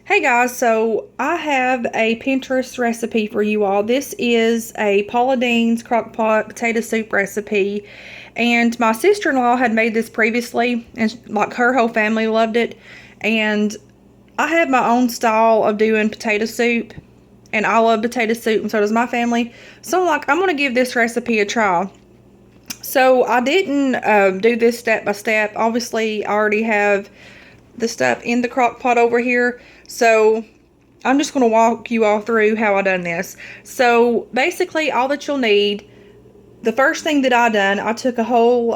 Hey guys, so I have a Pinterest recipe for you all. This is a Paula Deen's crock pot potato soup recipe, and my sister-in-law had made this previously, and like her whole family loved it. And I have my own style of doing potato soup, and I love potato soup, and so does my family. So I'm gonna give this recipe a try. So I didn't do this step by step. Obviously, I already have the stuff in the crock pot over here. So I'm just going to walk you all through how I done this. So basically all that you'll need, the first thing that I done, I took a whole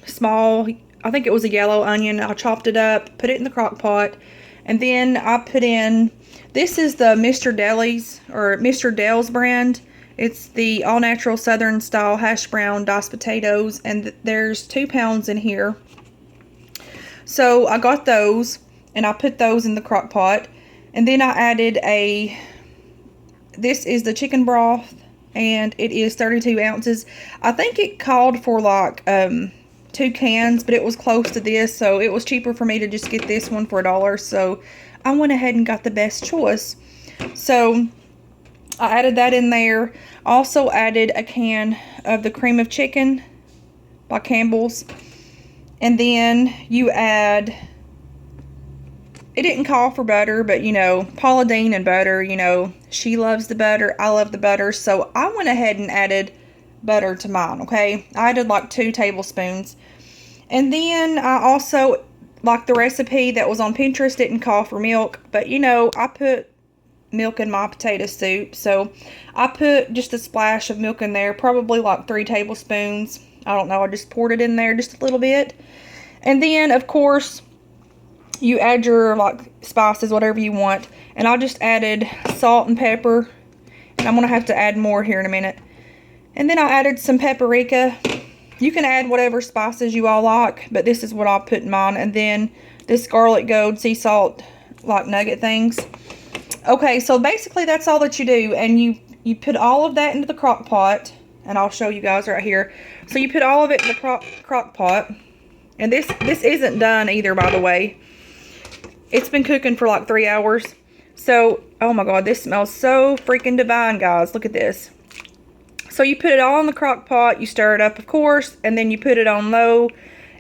small, I think it was a yellow onion. I chopped it up, put it in the crock pot, and then I put in, this is the Mr. Deli's or Mr. Dell's brand. It's the all natural southern style hash brown diced potatoes, and there's 2 pounds in here. So I got those and I put those in the crock pot, and then I added this is the chicken broth, and it is 32 ounces. I think it called for like 2 cans, but it was close to this, so it was cheaper for me to just get this one for $1. So I went ahead and got the best choice. So I added that in there. Also added a can of the cream of chicken by Campbell's. And then you add, it didn't call for butter, but you know, Paula Deen and butter, you know, she loves the butter, I love the butter, so I went ahead and added butter to mine, okay? I added like 2 tablespoons. And then I also, like the recipe that was on Pinterest didn't call for milk, but you know, I put milk in my potato soup, so I put just a splash of milk in there, probably like 3 tablespoons. I don't know, I just poured it in there just a little bit. And then, of course, you add your like spices, whatever you want. And I just added salt and pepper. And I'm going to have to add more here in a minute. And then I added some paprika. You can add whatever spices you all like, but this is what I put in mine. And then this garlic gold sea salt like nugget things. Okay, so basically that's all that you do. And you put all of that into the crock pot. And I'll show you guys right here. So you put all of it in the crock pot. And this isn't done either, by the way. It's been cooking for like 3 hours. So, oh my God, this smells so freaking divine, guys. Look at this. So you put it all in the crock pot. You stir it up, of course. And then you put it on low.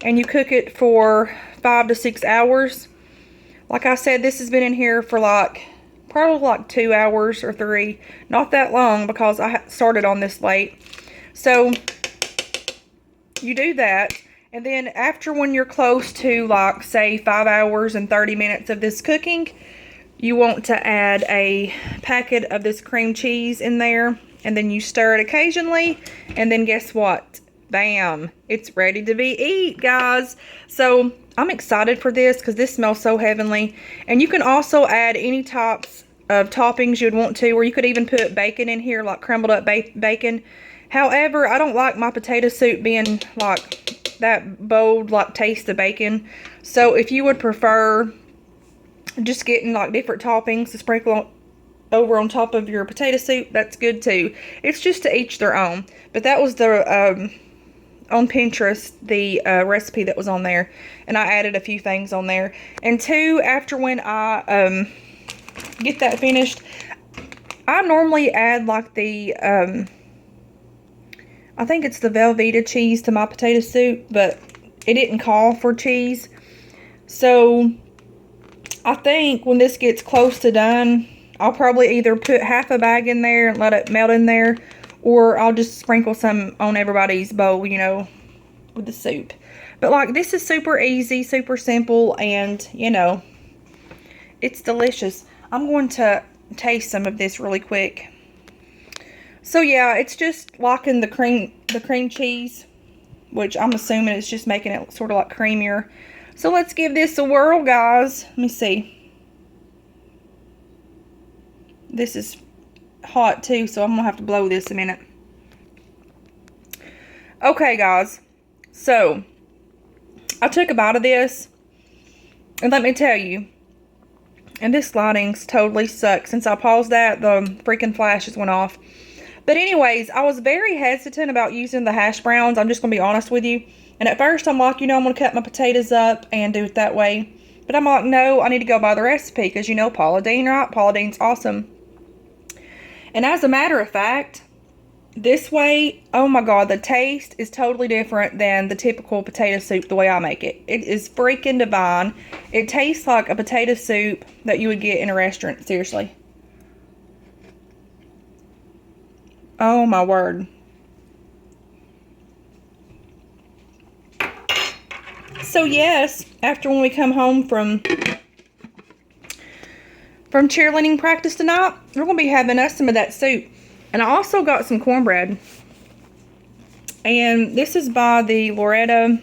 And you cook it for 5 to 6 hours. Like I said, this has been in here for like, probably like 2 hours or 3. Not that long because I started on this late. So you do that, and then after, when you're close to like say 5 hours and 30 minutes of this cooking, you want to add a packet of this cream cheese in there, and then you stir it occasionally, and then guess what? Bam! It's ready to be eat, guys. So I'm excited for this because this smells so heavenly. And you can also add any types of toppings you'd want to, or you could even put bacon in here, like crumbled up bacon. However, I don't like my potato soup being like that bold, like taste of bacon. So if you would prefer just getting like different toppings to sprinkle over on top of your potato soup, that's good too. It's just to each their own. But that was the on Pinterest, the recipe that was on there, and I added a few things on there. And two, after when I get that finished, I normally add like the I think it's the Velveeta cheese to my potato soup, but it didn't call for cheese. So I think when this gets close to done, I'll probably either put half a bag in there and let it melt in there, or I'll just sprinkle some on everybody's bowl, you know, with the soup. But like, this is super easy, super simple, and you know, it's delicious. I'm going to taste some of this really quick. So yeah, it's just locking the cream cheese, which I'm assuming it's just making it sort of like creamier. So let's give this a whirl, guys. Let me see. This is hot too, so I'm gonna have to blow this a minute. Okay, guys. So I took a bite of this, and let me tell you, and this lighting's totally sucks. Since I paused that, the freaking flashes went off. But anyways, I was very hesitant about using the hash browns. I'm just going to be honest with you. And at first I'm like, you know, I'm going to cut my potatoes up and do it that way. But I'm like, no, I need to go by the recipe because you know Paula Deen, right? Paula Deen's awesome. And as a matter of fact, this way, oh my God, the taste is totally different than the typical potato soup the way I make it. It is freaking divine. It tastes like a potato soup that you would get in a restaurant, seriously. Oh my word. So yes, after when we come home from cheerleading practice tonight, we're going to be having us some of that soup. And I also got some cornbread. And this is by the Loretta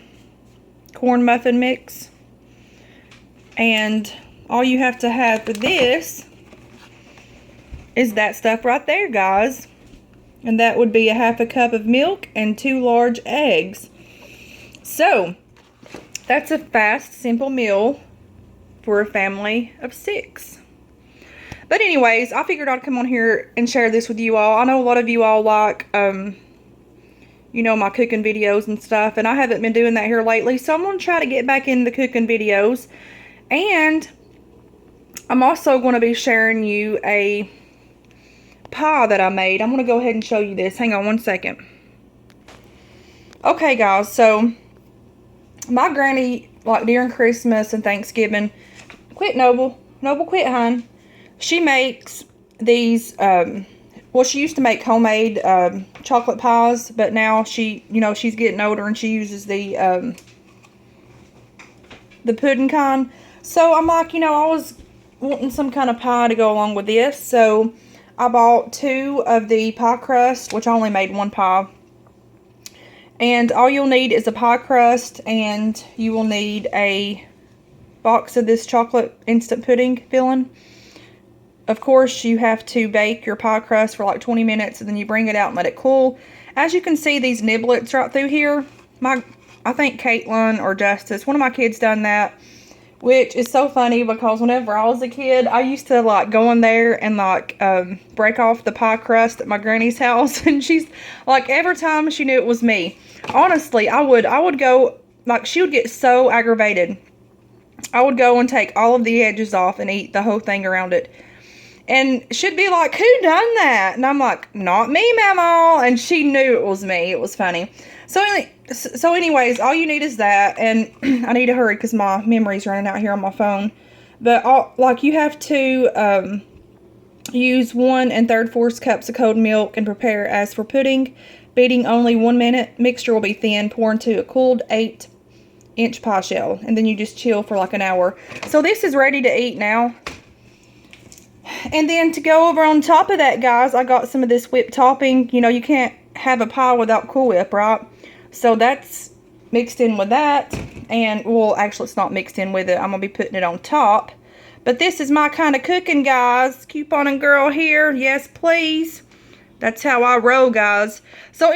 corn muffin mix. And all you have to have for this is that stuff right there, guys. And that would be a half a cup of milk and 2 large eggs. So, that's a fast, simple meal for a family of 6. But anyways, I figured I'd come on here and share this with you all. I know a lot of you all like, you know, my cooking videos and stuff. And I haven't been doing that here lately. So I'm going to try to get back into the cooking videos. And I'm also going to be sharing you a pie that I made. I'm going to go ahead and show you this. Hang on one second. Okay, guys. So my granny, like during Christmas and Thanksgiving, quit Noble, quit hun. She makes these, well, she used to make homemade chocolate pies, but now she, you know, she's getting older and she uses the pudding kind. So I'm like, you know, I was wanting some kind of pie to go along with this. So I bought 2 of the pie crust, which I only made 1 pie. And all you'll need is a pie crust, and you will need a box of this chocolate instant pudding filling. Of course, you have to bake your pie crust for like 20 minutes, and then you bring it out and let it cool. As you can see, these niblets right through here, I think Caitlin or Justice, one of my kids done that, which is so funny because whenever I was a kid, I used to like go in there and like break off the pie crust at my granny's house, and she's like, every time she knew it was me. Honestly, I would go, like, she would get so aggravated. I would go and take all of the edges off and eat the whole thing around it. And she'd be like, who done that? And I'm like, not me, Mama. And she knew it was me. It was funny. So anyways, all you need is that. And I need to hurry because my memory's running out here on my phone. But like, you have to use 1 3/4 cups of cold milk and prepare as for pudding. Beating only 1 minute. Mixture will be thin. Pour into a cooled 8-inch pie shell. And then you just chill for like an hour. So this is ready to eat now. And then to go over on top of that, guys, I got some of this whipped topping. You know, you can't have a pie without Cool Whip, right? So that's mixed in with that. And, well, actually, it's not mixed in with it. I'm going to be putting it on top. But this is my kind of cooking, guys. Couponing girl here. Yes, please. That's how I roll, guys. So